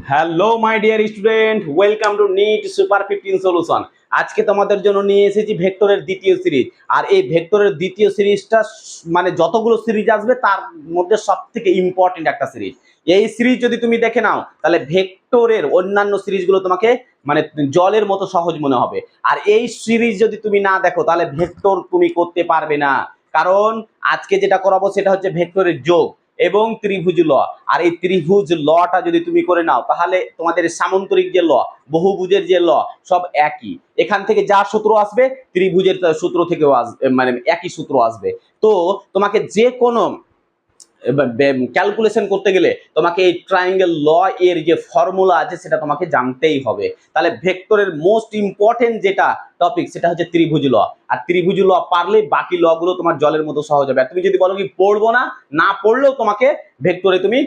Hello my dear student, welcome to NEET super 15 solution. আজকে তোমাদের জন্য নিয়ে এসেছি ভেক্টরের দ্বিতীয় সিরিজ। আর এই ভেক্টরের দ্বিতীয় সিরিজটা মানে যতগুলো সিরিজ আসবে তার মধ্যে সবথেকে ইম্পর্টেন্ট একটা সিরিজ। এই সিরিজ যদি তুমি দেখে নাও তাহলে ভেক্টরের অন্যান্য সিরিজগুলো তোমাকে মানে জলের মতো সহজ মনে হবে। আর এই সিরিজ যদি তুমি না দেখো তাহলে ভেক্টর তুমি করতে পারবে না। কারণ আজকে যেটা করাবো সেটা হচ্ছে ভেক্টরের যোগ এবং ত্রিভুজ ল। আর এই ত্রিভুজ লটা যদি তুমি করে নাও তাহলে তোমাদের সামান্তরিক যে ল, বহুভুজের যে ল, সব একই। এখান থেকে যা সূত্র আসবে ত্রিভুজের সূত্র থেকেও আসবে, মানে একই সূত্র আসবে। তো তোমাকে যে কোনো ক্যালকুলেশন করতে গেলে তোমাকে এই ট্রায়াঙ্গেল ল এর যে ফর্মুলা আছে সেটা তোমাকে জানতেই হবে। তাহলে ভেক্টরের মোস্ট ইম্পর্টেন্ট যেটা টপিক সেটা হচ্ছে ত্রিভুজ ল। আর ত্রিভুজ ল পারলে বাকি ল গুলো তোমার জলের মতো সহজ হবে। আর তুমি যদি বলো কি পড়বো না, না পড়লেও তোমাকে ভেক্টরে তুমি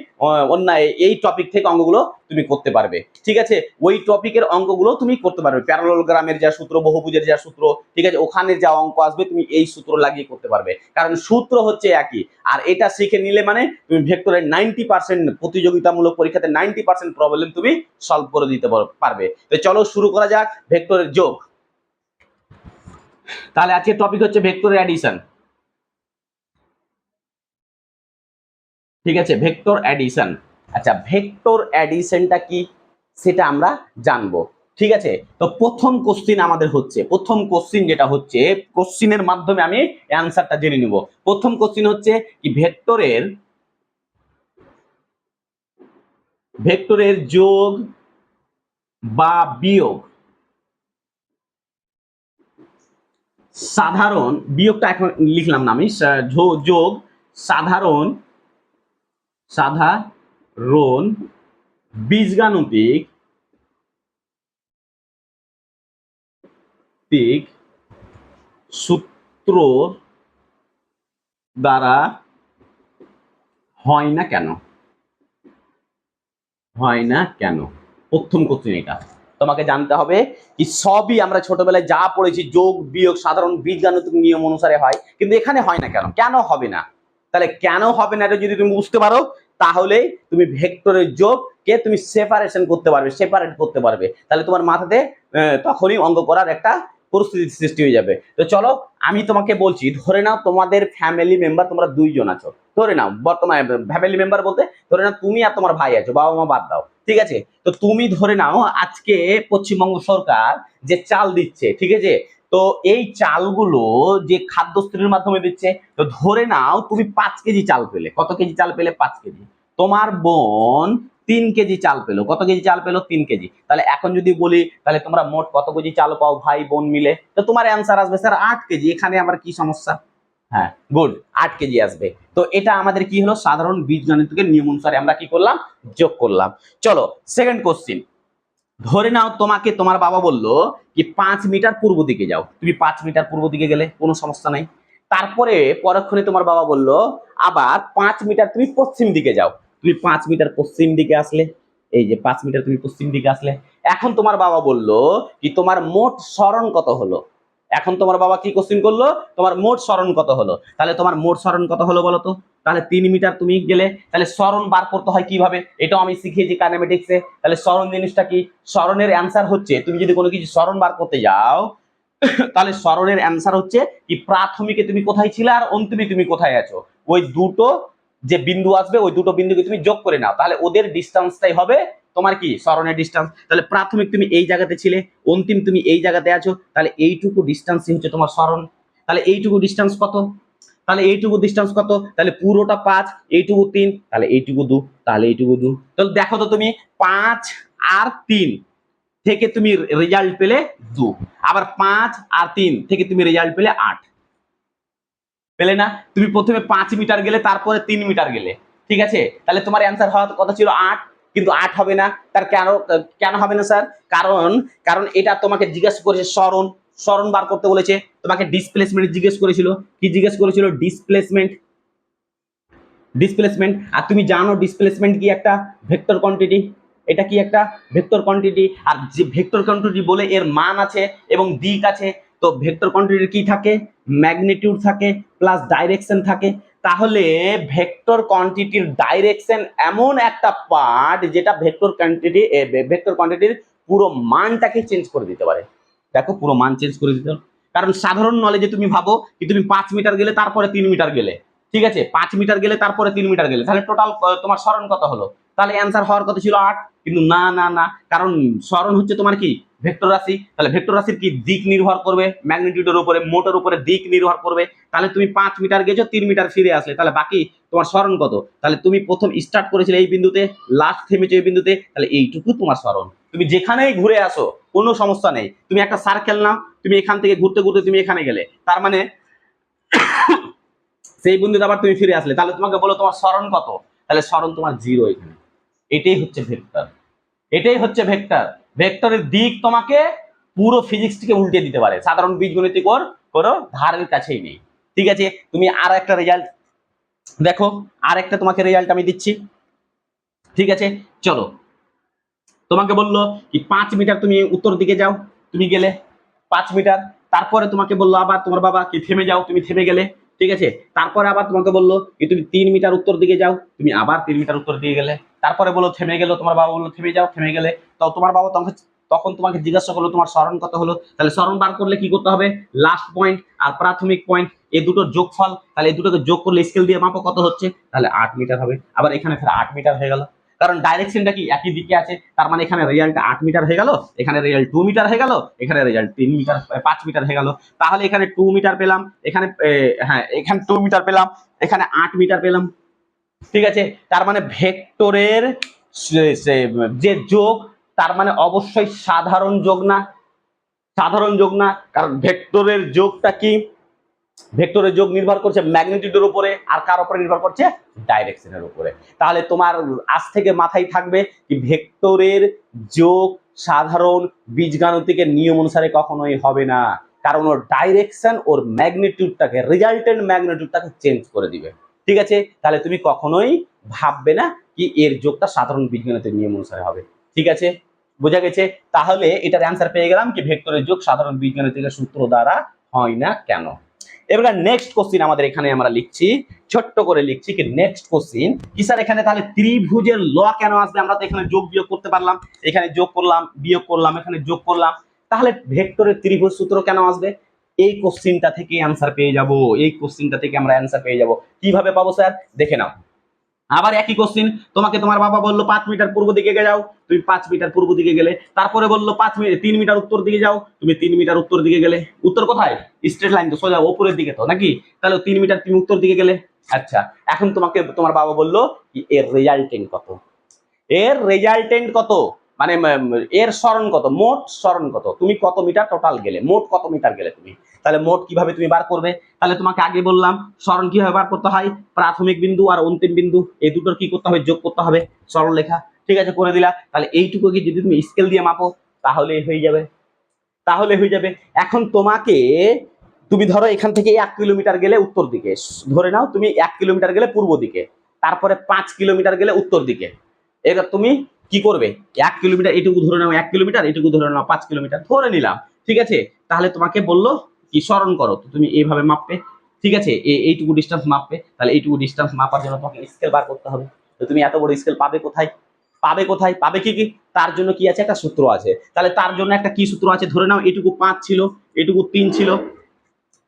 অন্য এই টপিক থেকে অঙ্কগুলো তুমি করতে পারবে। ঠিক আছে, ওই টপিকের অঙ্কগুলো তুমি করতে পারবে। প্যারালোগ্রামের যা সূত্র, বহুভুজের যা সূত্র, ঠিক আছে, ওখানে যা অঙ্ক আসবে তুমি এই সূত্র লাগিয়ে করতে পারবে, কারণ সূত্র হচ্ছে একই। আর এটা শিখে নিলে মানে তুমি ভেক্টরের 90% প্রতিযোগিতামূলক পরীক্ষাতে 90% প্রবলেম তুমি সলভ করে দিতে পারবে। তো চলো শুরু করা যাক ভেক্টরের যোগ। তাহলে আজকের টপিক হচ্ছে ভেক্টরের অ্যাডিশন। ঠিক আছে, ভেক্টর অ্যাডিশন। আচ্ছা, ভেক্টর অ্যাডিশনটা কি সেটা আমরা জানবো। ঠিক আছে, তো প্রথম কোশ্চিন আমাদের হচ্ছে, প্রথম কোশ্চিন যেটা হচ্ছে, কোশ্চিনের মাধ্যমে আমি অ্যানসারটা জেনে নিব। প্রথম কোশ্চিন হচ্ছে কি ভেক্টরের যোগ বা বিয়োগ, সাধারণ বিয়োগটা এখন লিখলাম না আমি, যোগ সাধারণ সাধারণ বীজগাণিতিক সূত্র দ্বারা হয় না কেন? হয় না কেন? প্রথম কোশ্চেন এটা তোমাকে জানতে হবে কি সবই আমরা ছোটবেলায় যা পড়েছি যোগ বিয়োগ সাধারণ বীজগাণিতিক নিয়ম অনুসারে হয়, কিন্তু এখানে হয় না কেন, কেন হবে না? তাহলে কেন হবে না এটা যদি তুমি বুঝতে পারো তাহলে তুমি ভেক্টরের যোগকে তুমি সেপারেশন করতে পারবে, সেপারেট করতে পারবে। তাহলে তোমার মাথাতে তখনই অঙ্ক করার একটা পরিস্থিতি সৃষ্টি হয়ে যাবে। তো চলো আমি তোমাকে বলছি, ধরে নাও তোমাদের ফ্যামিলি মেম্বার তোমরা দুইজন আছো। ধরে নাও বর্তমানে ফ্যামিলি মেম্বার বলতে ধরে নাও তুমি আর তোমার ভাই আছো, বাবা মা বাদ দাও। ঠিক আছে, তো তুমি ধরে নাও আজকে পশ্চিমবঙ্গ সরকার যে চাল দিচ্ছে, ঠিক আছে, তো এই চালগুলো যে খাদ্যশ্রীর মাধ্যমে দিচ্ছে, তো ধরে নাও তুমি 5 কেজি চাল পেলে। কত কেজি চাল পেলে? 5 কেজি। তোমার বোন 3 কেজি চাল পেলো। কত কেজি চাল পেলো? 3 কেজি। তাহলে এখন যদি বলি তাহলে তোমরা মোট কত কেজি চাল পাও ভাই বোন মিলে? তো তোমার অ্যান্সার আসবে স্যার 8 কেজি। এখানে আমার কি সমস্যা? হ্যাঁ, গুড, 8 কেজি আসবে। তো এটা আমাদের কি হলো? সাধারণ বীজগণিতের নিয়ম অনুসারে আমরা কি করলাম? যোগ করলাম। চলো সেকেন্ড কোশ্চিন। ধরে নাও তোমাকে তোমার বাবা বললো কি 5 মিটার পূর্ব দিকে যাও। তুমি 5 মিটার পূর্ব দিকে গেলে, কোনো সমস্যা নাই। তারপরে পরক্ষণে তোমার বাবা বললো আবার 5 মিটার তুমি পশ্চিম দিকে যাও। তুমি 5 মিটার পশ্চিম দিকে আসলে, এই যে 5 মিটার তুমি পশ্চিম দিকে আসলে। এখন তোমার বাবা বললো কি তোমার মোট সরণ কত হলো? এখন তোমার বাবা কি কোশ্চিন করলো? তোমার মোট সরণ কত হলো? তাহলে তোমার মোট সরণ কত হলো বলো তো? তাহলে 3 মিটার তুমি গেলে, তাহলে সরণ বার করতে হয় কিভাবে এটাও আমি শিখিয়েছি কাইনেমেটিক্সে। তাহলে সরণ জিনিসটা কি? সরণের অ্যান্সার হচ্ছে, তুমি যদি কোনো কিছু সরণ বার করতে যাও তাহলে সরণের অ্যান্সার হচ্ছে কি প্রাথমিকে তুমি কোথায় ছিলে আর অন্তিমে তুমি কোথায় আছো, ওই দুটো যে বিন্দু আসবে ওই দুটো বিন্দুকে তুমি যোগ করে নাও, তাহলে ওদের ডিস্টেন্সটাই হবে তোমার কি সরণের ডিস্টেন্স। তাহলে প্রাথমিক তুমি এই জায়গাতে ছিলে, অন্তিম তুমি এই জায়গাতে আছো, তাহলে এইটুকু ডিস্টেন্সই হচ্ছে তোমার সরণ। তাহলে এইটুকু ডিস্টেন্স কত? তাহলে এইটুকু ডিস্টেন্স কত? তাহলে পুরোটা 5, এইটুকু 3, তাহলে এইটুকু 2, তাহলে এইটুকু 2। তাহলে দেখো তো তুমি 5 আর 3 থেকে তুমি রেজাল্ট পেলে 2, আবার 5 আর 3 থেকে তুমি রেজাল্ট পেলে 8। পেলে না? তুমি প্রথমে 5 মিটার গেলে, তারপরে 3 মিটার গেলে। ঠিক আছে, তাহলে তোমার অ্যান্সার হওয়ার কথা ছিল 8, কিন্তু 8 হবে না। তার কেন, কেন হবে না স্যার? কারণ কারণ এটা তোমাকে জিজ্ঞাসা করেছে সরণ, সরণ বার করতে বলেছে। তোমাকে ডিসপ্লেসমেন্ট জিজ্ঞেস করেছিল। কি জিজ্ঞেস করেছিল? ডিসপ্লেসমেন্ট। ডিসপ্লেসমেন্ট। আর তুমি জানো ডিসপ্লেসমেন্ট কি একটা ভেক্টর কোয়ান্টিটি। এটা কি একটা ভেক্টর কোয়ান্টিটি। আর যে ভেক্টর কোয়ান্টিটি বলে এর মান আছে এবং দিক আছে। তো ভেক্টর কোয়ান্টিটির কি থাকে? ম্যাগনিটিউড থাকে প্লাস ডাইরেকশন থাকে। তাহলে ভেক্টর কোয়ান্টিটির ডাইরেকশন এমন একটা পার্ট যেটা ভেক্টর কোয়ান্টিটির পুরো মানটাকে চেঞ্জ করে দিতে পারে। দেখো পুরো মান চেঞ্জ করে দিতে পারে। কারণ সাধারণ নলেজে তুমি ভাবো কি তুমি 5 মিটার গেলে তারপরে 3 মিটার গেলে, ঠিক আছে, 5 মিটার গেলে তারপরে 3 মিটার গেলে, তাহলে টোটাল তোমার সরণ কত হলো? তাহলে অ্যান্সার হওয়ার কথা ছিল 8, কিন্তু না না না, কারণ সরণ হচ্ছে তোমার কি ভেক্টর রাশি, তাহলে ভেক্টর রাশির কি দিক নির্ভর করবে ম্যাগনিটিউডের উপরে, মোটের উপরে দিক নির্ভর করবে। তাহলে তুমি 5 মিটার গেছো, 3 মিটার ফিরে আসলে, তাহলে বাকি তোমার সরণ কত? তাহলে তুমি প্রথম স্টার্ট করেছিলে এই বিন্দুতে, লাস্ট থেমেছো এই বিন্দুতে, তাহলে এইটুকু তোমার সরণ। তুমি যেখানেই ঘুরে আসো কোনো সমস্যা নেই, তুমি একটা সার্কেল নাও, তুমি এখান থেকে ঘুরতে ঘুরতে তুমি এখানে গেলে, তার মানে সেই বিন্দুতে আবার তুমি ফিরে আসলে, তাহলে তোমাকে বলো তোমার সরণ কত? তাহলে সরণ তোমার 0 এখানে। এটাই হচ্ছে ভেক্টর, এটাই হচ্ছে ভেক্টর। ভেক্টরের দিক তোমাকে পুরো ফিজিক্সটিকে উল্টে দিতে পারে, সাধারণ বীজগণিতিক ওর কোনো ধারের কাছেই নেই। ঠিক আছে, তুমি আর একটা রেজাল্ট দেখো, আর একটা তোমাকে রেজাল্ট আমি দিচ্ছি। ঠিক আছে, চলো, তোমাকে বললো কি 5 মিটার তুমি উত্তর দিকে যাও, তুমি গেলে 5 মিটার, তারপরে তোমাকে বললো আবার তোমার বাবা কি থেমে যাও, তুমি থেমে গেলে, ঠিক আছে, তারপরে আবার তোমাকে বললো কি তুমি 3 মিটার উত্তর দিকে যাও, তুমি আবার 3 মিটার উত্তর দিকে গেলে, তারপরে বললো থেমে গেলো, তোমার বাবা বললো থেমে যাও, থেমে গেলে। তো তোমার বাবা তখন তোমাকে জিজ্ঞাসা করলো তোমার সরণ কত হলো। তাহলে সরণ বার করলে কি করতে হবে? লাস্ট পয়েন্ট আর প্রাথমিক পয়েন্ট এই দুটোর যোগফল, তাহলে এই দুটোকে যোগ করলে স্কেল দিয়ে মাপো কত হচ্ছে, তাহলে 8 মিটার হবে। আবার এখানে ফের 8 মিটার হয়ে গেল, কারণ ডাইরেকশনটা কি একই দিকে আছে, তার মানে এখানে রেজাল্টটা 8 মিটার হয়ে গেল, এখানে রেজাল্ট 2 মিটার হয়ে গেল, এখানে রেজাল্ট 3 মিটার 5 মিটার হয়ে গেল। তাহলে এখানে 2 মিটার পেলাম, এখানে হ্যাঁ এখানে 2 মিটার পেলাম, এখানে 8 মিটার পেলাম। ঠিক আছে, তার মানে ভেক্টরের যে যোগ, তার মানে অবশ্যই সাধারণ যোগ না, সাধারণ যোগ না, কারণ ভেক্টরের যোগটা কি, ভেক্টরের যোগ নির্ভর করছে ম্যাগনিটিউডের উপরে, আর কার উপরে নির্ভর করছে? ডাইরেকশনের উপরে। তাহলে তোমার আজ থেকে মাথায় থাকবে কি ভেক্টরের যোগ সাধারণ বীজগাণিতিকের নিয়ম অনুসারে কখনোই হবে না, কারণ ওর ডাইরেকশন ওর ম্যাগনিটিউডটাকে, রেজাল্টেন্ট ম্যাগনিটিউডটাকে চেঞ্জ করে দিবে। ঠিক আছে, তাহলে তুমি কখনোই ভাববে না কি এর যোগটা সাধারণ বীজগণিতের নিয়ম অনুসারে হবে। ঠিক আছে, বোঝা গেছে? তাহলে এটার অ্যান্সার পেয়ে গেলাম কি ভেক্টরের যোগ সাধারণ বীজগণিতিকের সূত্র দ্বারা হয় না কেন। এবার নেক্সট কোশ্চিন আমাদের এখানে আমরা লিখছি, ছোট্ট করে লিখছি কি নেক্সট কোশ্চিন কি স্যার, এখানে তাহলে ত্রিভুজের ল কেন আসবে? আমরা তো এখানে যোগ বিয়োগ করতে পারলাম, এখানে যোগ করলাম, বিয়োগ করলাম, এখানে যোগ করলাম, তাহলে ভেক্টরের ত্রিভুজ সূত্র কেন আসবে? এই কোশ্চিনটা থেকে অ্যান্সার পেয়ে যাব, এই কোশ্চিনটা থেকে আমরা অ্যান্সার পেয়ে যাব। কিভাবে পাবো স্যার? দেখে নাও। আবার একই কোশ্চিন, তোমাকে তোমার বাবা বললো 5 মিটার পূর্ব দিকে যাও, তুমি 5 মিটার পূর্ব দিকে গেলে, তারপরে বললো 3 মিটার উত্তর দিকে যাও, তুমি 3 মিটার উত্তর দিকে গেলে। উত্তর কোথায়? স্ট্রেট লাইন তো, সোজা উপরের দিকে তো নাকি? তাহলে 3 মিটার তুমি উত্তর দিকে গেলে। আচ্ছা, এখন তোমাকে তোমার বাবা বললো কি এর রেজাল্টেন্ট কত, এর রেজাল্টেন্ট কত, মানে এর সরণ কত, মোট সরণ কত, তুমি কত মিটার টোটাল গেলে, মোট কত মিটার গেলে তুমি, তাহলে মোট কিভাবে তুমি বার করবে? তাহলে তোমাকে আগে বললাম সরণ কিভাবে বার করতে হয়, প্রাথমিক বিন্দু আর অন্তিম বিন্দু এই দুটোর কি করতে হবে? যোগ করতে হবে সরল লেখা। ঠিক আছে, করে দিলা। তাহলে এইটুকু কি যদি তুমি স্কেল দিয়ে মাপো তাহলে হয়ে যাবে, তাহলে হয়ে যাবে। এখন তোমাকে, তুমি ধরো এখান থেকে 1 কিলোমিটার গেলে উত্তর দিকে, ধরে নাও তুমি 1 কিলোমিটার গেলে পূর্ব দিকে, তারপরে 5 কিলোমিটার গেলে উত্তর দিকে, এটা তুমি কি করবে? 1 কিলোমিটার এটুকু ধরে নাও, 1 কিলোমিটার এটুকু ধরে নাও 5 কিলোমিটার ধরে নিলাম। ঠিক আছে, তাহলে তোমাকে বললো কি স্মরণ করো, তো তুমি এইভাবে মাপবে। ঠিক আছে, এইটুকু ডিস্টেন্স মাপবে, তাহলে এইটুকু ডিস্টেন্স মাপার জন্য তোমাকে স্কেল বার করতে হবে। তো তুমি এত বড় স্কেল পাবে কোথায়? পাবে কোথায়? পাবে কি কি? তার জন্য কি আছে? একটা সূত্র আছে। তাহলে তার জন্য একটা কি সূত্র আছে? ধরে নাও এটুকু 5 ছিল, এটুকু 3 ছিল,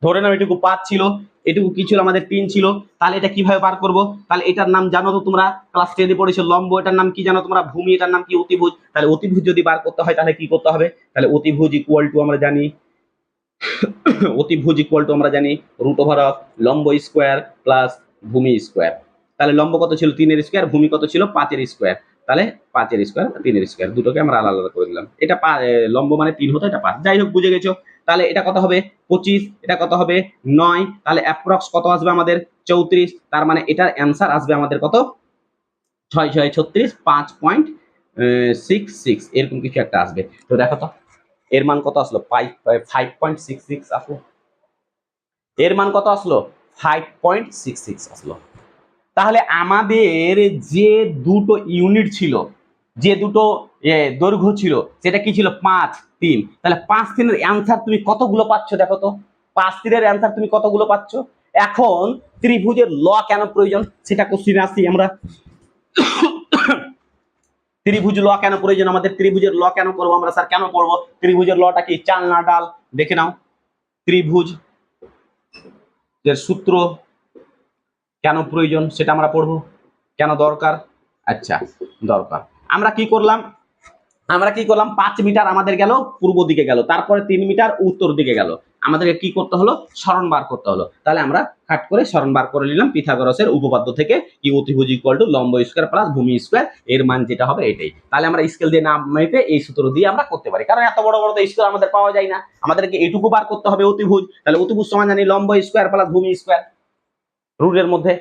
ধরে নাও এটুকু 5 ছিল, এটুকু কি ছিল আমাদের 3 ছিল। তাহলে এটা কিভাবে বার করব? তাহলে এটার নাম জানো তো তোমরা, ক্লাস 10 এ পড়েছো লম্ব, এটার নাম কি জানো তোমরা? ভূমি, এটার নাম কি? অতিভুজ। তাহলে অতিভুজ যদি বার করতে হয় তাহলে কি করতে হবে? তাহলে অতিভুজ ইকুয়াল টু আমরা জানি, অতিভুজ ইকুয়াল টু আমরা জানি রুট ওভার অফ লম্ব স্কোয়ার প্লাস ভূমি স্কোয়ার। তাহলে লম্ব কত ছিল? 3 এর স্কোয়ার, ভূমি কত ছিল? 5 এর স্কোয়ার। তাহলে 5 এর স্কোয়ার 3 এর স্কোয়ার, দুটোকে আমরা আলাদা আলাদা করে দিলাম। এটা লম্ব মানে 3 হতো, এটা 5, যাই হোক বুঝে গেছো। তাহলে এটা কত হবে? 25, এটা কত হবে? 9, তাহলে অ্যাপ্রক্স কত আসবে আমাদের? 34। তার মানে এটার অ্যান্সার আসবে আমাদের কত? 6 6 36, 5.66 এরকম কিছু একটা আসবে। তো দেখো তো এর মান কত আসলো? 5.66 আসলো। এর মান কত আসলো? 5.66 আসলো। তাহলে আমাদের যে দুটো ইউনিট ছিল, যে দুটো দৈর্ঘ্য ছিল, সেটা কি ছিল? 5 3। তাহলে 5 3 এর অ্যান্সার তুমি কতগুলো পাচ্ছ দেখো তো, 5 3 এর অ্যান্সার তুমি কতগুলো পাচ্ছ? এখন ত্রিভুজের ল কেন প্রয়োজন সেটা কোশ্চেনে আসছি আমরা। ত্রিভুজ ল কেন প্রয়োজন আমাদের, ত্রিভুজের ল কেন করবো আমরা স্যার, কেন করবো ত্রিভুজের লটা কি, চাল না ডাল দেখে নাও। ত্রিভুজ এর সূত্র কেন প্রয়োজন সেটা আমরা পড়বো, কেন দরকার। আচ্ছা দরকার, আমরা কি করলাম 5 মিটার আমাদের গেল পূর্ব দিকে গেল, তারপরে 3 মিটার উত্তর দিকে গেল, আমাদেরকে কি করতে হলো, সরণ বার করতে হলো। তাহলে আমরা কাট করে সরণ বার করে নিলাম পিথাগোরাসের উপপাদ্য থেকে, কি অতিভুজ ইকুয়াল টু লম্ব স্কয়ার প্লাস ভূমি স্কয়ার, এর মান যেটা হবে এটাই। তাহলে আমরা স্কেল দিয়ে না মেপে এই সূত্র দিয়ে আমরা করতে পারি, কারণ এত বড় বড় তো স্কেল আমাদের পাওয়া যায় না, আমাদেরকে এটুকু বার করতে হবে অতিভুজ। তাহলে অতিভুজ সমান জানি লম্ব স্কয়ার প্লাস ভূমি স্কয়ার রুটের মধ্যে।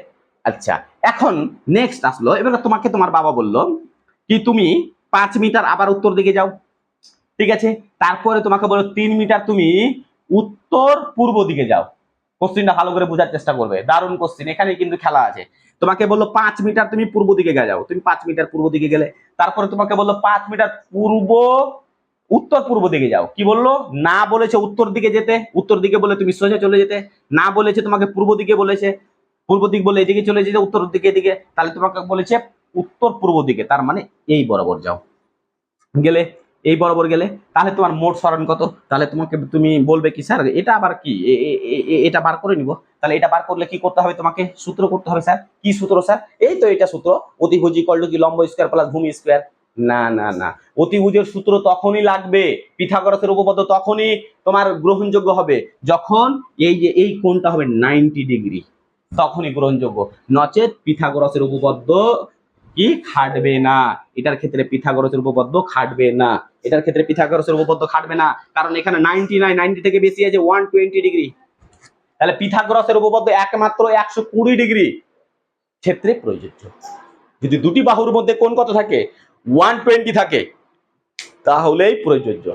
আচ্ছা এখন নেক্সট আসলো, এবার তোমাকে তোমার বাবা বললো কি তুমি 5 মিটার আবার উত্তর দিকে যাও, ঠিক আছে, তারপরে তোমাকে বলো 3 মিটার তুমি উত্তর পূর্ব দিকে যাও। কোশ্চেনটা ভালো করে বোঝার চেষ্টা করবে, দারুণ কোশ্চেন, এখানে কিন্তু খেলা আছে। তোমাকে বললো 5 মিটার তুমি পূর্ব দিকে যাও, তুমি 5 মিটার পূর্ব দিকে গেলে, তারপরে তোমাকে বললো 5 মিটার উত্তর পূর্ব দিকে যাও। কি বললো, না বলেছে উত্তর দিকে যেতে, উত্তর দিকে বলে তুমি সোজা চলে যেতে, না বলেছে তোমাকে পূর্ব দিকে বলেছে, পূর্ব দিক বলে এদিকে চলে যেতে, উত্তর দিকে এদিকে, তাহলে তোমাকে বলেছে উত্তর পূর্ব দিকে, তার মানে এই বরাবর যাও। গেলে এই বরাবর গেলে তাহলে তোমার মোট সরণ কত, তাহলে তোমাকে তুমি বলবে কি স্যার এটা আবার কি, এটা বার করে নিব। তাহলে এটা বার করলে কি করতে হবে, তোমাকে সূত্র করতে হবে। স্যার কি সূত্র স্যার, এই তো এটা সূত্র, অতিভুজ ইকুয়াল টু কি লম্ব স্কয়ার প্লাস ভূমি স্কয়ার। না না না, অতিভুজের সূত্র তখনই লাগবে, পিথাগোরাসের উপপাদ্য তখনই তোমার গ্রহণযোগ্য হবে যখন এই যে এই কোণটা হবে 90 ডিগ্রি, তখনই গ্রহণযোগ্য, নচেত পিথাগোরাসের উপপাদ্য কি খাটবে না, এটার ক্ষেত্রে পিথাগোরাসের উপপাদ্য খাটবে না, এটার ক্ষেত্রে পিথাগোরাসের উপপাদ্য খাটবে না, কারণ এখানে 90 থেকে বেশি আছে 120 ডিগ্রি। তাহলে পিথাগোরাসের উপপাদ্য একমাত্র 120 ডিগ্রি ক্ষেত্রে প্রযোজ্য। যদি দুটি বাহুর মধ্যে কোণ কত থাকে, 120 থাকে, তাহলেই প্রযোজ্য,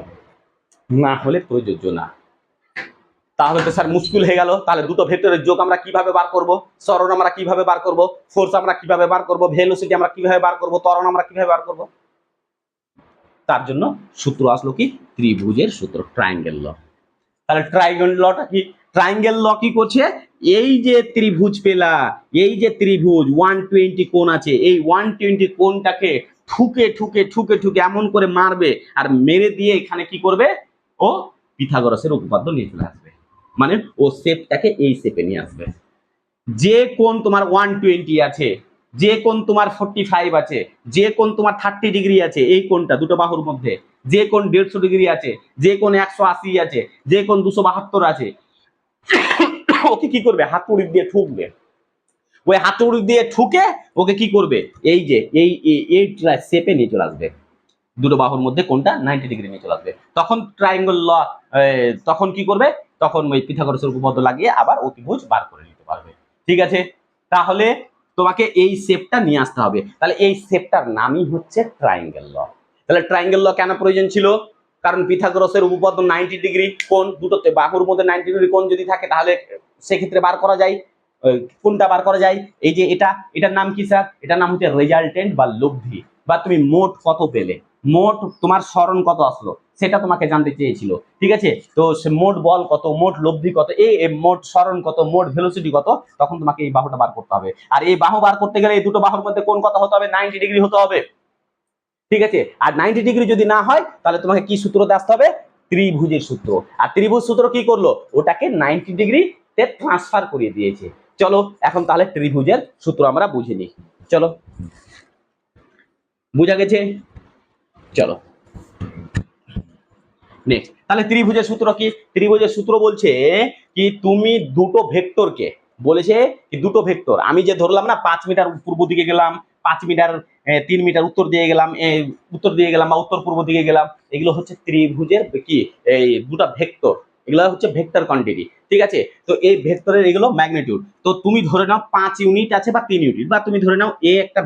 না হলে প্রযোজ্য না। তাহলে তো স্যার মুশকিল হয়ে গেল, তাহলে দুটো ভেক্টরের যোগ আমরা কিভাবে বার করব, সরণ আমরা কিভাবে বার করব, ফোর্স আমরা কিভাবে বার করব, ভেলোসিটি আমরা কিভাবে বার করব, ত্বরণ আমরা কিভাবে বার করব। তার জন্য সূত্র আসলো কি, ত্রিভুজের সূত্র, ট্রায়াঙ্গেল ল। তাহলে ট্রায়াঙ্গেল লটা কি, ট্রায়াঙ্গেল ল কি করছে, এই যে ত্রিভুজ পেলা, এই যে ত্রিভুজ 120 কোণ আছে, এই 120 কোণটাকে ঠুকে ঠুকে ঠুকে ঠুকে এমন করে মারবে, আর মেরে দিয়ে এখানে কি করবে, ও পিথাগোরাসের উপপাদ্য নিয়ে চলে আসবে, মানে ও শেপটাকে এই শেপে নিয়ে আসবে। যে কোণ তোমার 120 আছে, যে কোণ তোমার 45 আছে, যে কোণ তোমার 30 ডিগ্রি আছে, এই কোণটা দুটো বাহুর মধ্যে, যে কোণ 150 ডিগ্রি আছে, যে কোণ 180 আছে, যে কোণ 272 আছে, ওকে কি করবে, হাতুড়ি দিয়ে ঠুকবে, ওই হাতুড়ি দিয়ে ঠুকে ওকে কি করবে, এই যে এই শেপে নিয়ে চলে আসবে, দুটো বাহুর মধ্যে কোনটা 90 ডিগ্রি নিয়ে চলে আসবে। তখন ট্রায়াঙ্গেল ল, তখন কি করবে, তখন ওই পিথাগোরাসের উপপাদ্য লাগিয়ে আবার অতিভুজ বার করে নিতে পারবে। ঠিক আছে, তাহলে তোমাকে এই শেপটা নিয়ে আসতে হবে, তাহলে এই শেপটার নামই হচ্ছে ট্রায়াঙ্গেল ল। তাহলে ট্রায়াঙ্গেল ল কেন প্রয়োজন ছিল, কারণ পিথাগোরাসের উপপাদ্য 90 ডিগ্রি কোণ, দুটোতে বাহুর মধ্যে 90 ডিগ্রি কোণ যদি থাকে, তাহলে সেক্ষেত্রে বার করা যায়, কোনটা বার করা যায়, এই যে এটার নাম কি স্যার, এটার নাম হচ্ছে রেজাল্টেন্ট বা লব্ধি, বা তুমি মোট কত পেলে, মোট তোমার সরণ কত আসলো সেটা তোমাকে জানতে চেয়েছিল। ঠিক আছে, তো সে মোট বল কত, মোট লব্ধি কত, এই মোট সরণ কত, মোট ভেলোসিটি কত, তখন তোমাকে এই বাহুটা বার করতে হবে। আর এই বাহু বার করতে গেলে এই দুটো বাহুর মধ্যে কোণ কত হতে হবে, 90 ডিগ্রি হতে হবে। ঠিক আছে, আর 90 ডিগ্রি যদি না হয়, তাহলে তোমাকে কি সূত্রতে আসতে হবে, ত্রিভুজের সূত্র। আর ত্রিভুজ সূত্র কি করলো, ওটাকে 90 ডিগ্রিতে ট্রান্সফার করিয়ে দিয়েছে। চলো এখন তাহলে ত্রিভুজের সূত্র আমরা বুঝে নিই, চলো বুঝা গেছে, চলো নেক্সট। তাহলে ত্রিভুজের সূত্র কি, ত্রিভুজের সূত্র বলছে কি তুমি দুটো ভেক্টরকে, বলেছে কি দুটো ভেক্টর, আমি যে ধরলাম না 5 মিটার পূর্ব দিকে গেলাম, 5 মিটার 3 মিটার উত্তর দিয়ে গেলাম, বা উত্তর পূর্ব দিকে গেলাম, এগুলো হচ্ছে ত্রিভুজের কি, এই দুটো ভেক্টর, এগুলো হচ্ছে ভেক্টর কোয়ান্টিটি। ঠিক আছে, তো এই ভেক্টরের এগুলো ম্যাগনিটিউড। তো তুমি ধরে নাও 5 ইউনিট আছে বা 3 ইউনিট, বা তুমি ধরে নাও একটা